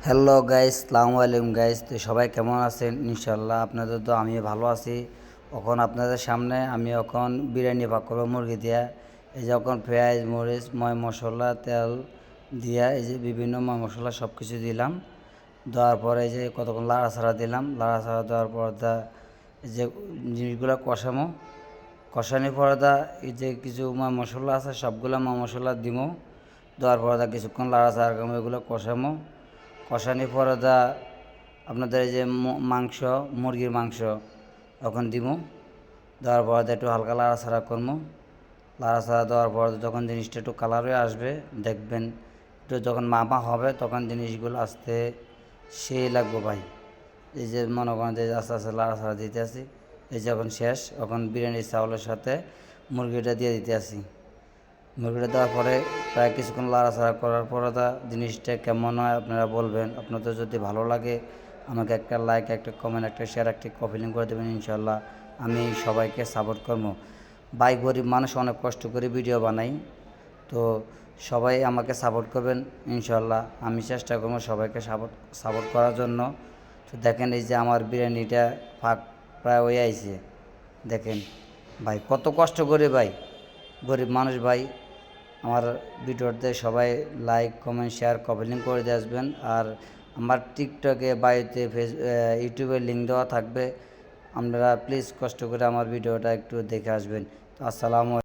Hello guys, সালামু আলাইকুম guys. তো সবাই কেমন আছেন? ইনশাল্লাহ আপনাদের তো আমি ভালো আছি। এখন আপনাদের সামনে আমি এখন বিরিয়ানি পাক করবো মুরগি দিয়া। এই যে এখন পেঁয়াজ, মরিচ, ময় মশলা, তেল দিয়া এই যে বিভিন্ন ময় মশলা সব কিছু দিলাম। দেওয়ার পরে এই যে কতক্ষণ লাড়াছাড়া দিলাম। লাড়াছাড়া দেওয়ার পর এই যে জিনিসগুলো কষানোর পরে এই যে কিছু ময় মশলা আছে সবগুলো ময় মশলা দিমো। দেওয়ার পরে কিছুক্ষণ লাড়াছাড়া করবো, এগুলো কষানোর পরে আপনাদের এই যে মাংস, মুরগির মাংস এখন দিমু। দেওয়ার পরে একটু হালকা লাড়াছাড়া করবো। লাড়াছাড়া দেওয়ার পর যখন জিনিসটা একটু কালার হয়ে আসবে, দেখবেন একটু যখন মাপা হবে তখন জিনিসগুলো আসতে সেই লাগবে ভাই। এই যে মনে করেন যে আস্তে আস্তে লাড়াছাড়া দিতে আসি। এই যখন শেষ, এখন বিরিয়ানির চাউলের সাথে মুরগিটা দিয়ে দিতে আসি। মুরগিটা দেওয়ার পরে প্রায় কিছুক্ষণ লাড়াচাড়া করার পরে জিনিসটা কেমন হয় আপনারা বলবেন। আপনাদের যদি ভালো লাগে আমাকে একটা লাইক, একটা কমেন্ট, একটা শেয়ার, একটা কপিলিং করে দেবেন। ইনশাল্লাহ আমি সবাইকে সাপোর্ট করবো। ভাই গরিব মানুষ, অনেক কষ্ট করে ভিডিও বানাই, তো সবাই আমাকে সাপোর্ট করবেন। ইনশাল্লাহ আমি চেষ্টা করবো সবাইকে সাপোর্ট করার জন্য। তো দেখেন এই যে আমার বিরিয়ানিটা ফাঁক প্রায় হয়ে আইছে। দেখেন ভাই কত কষ্ট করে ভাই, গরিব মানুষ ভাই। আমার ভিডিওতে সবাই লাইক, কমেন্ট, শেয়ার, কমেন্ট করে দিয়ে আসবেন। আর আমার টিকটকে, বাড়িতে, ইউটিউবের লিঙ্ক দেওয়া থাকবে। আপনারা প্লিজ কষ্ট করে আমার ভিডিওটা একটু দেখে আসবেন। তো আসসালামু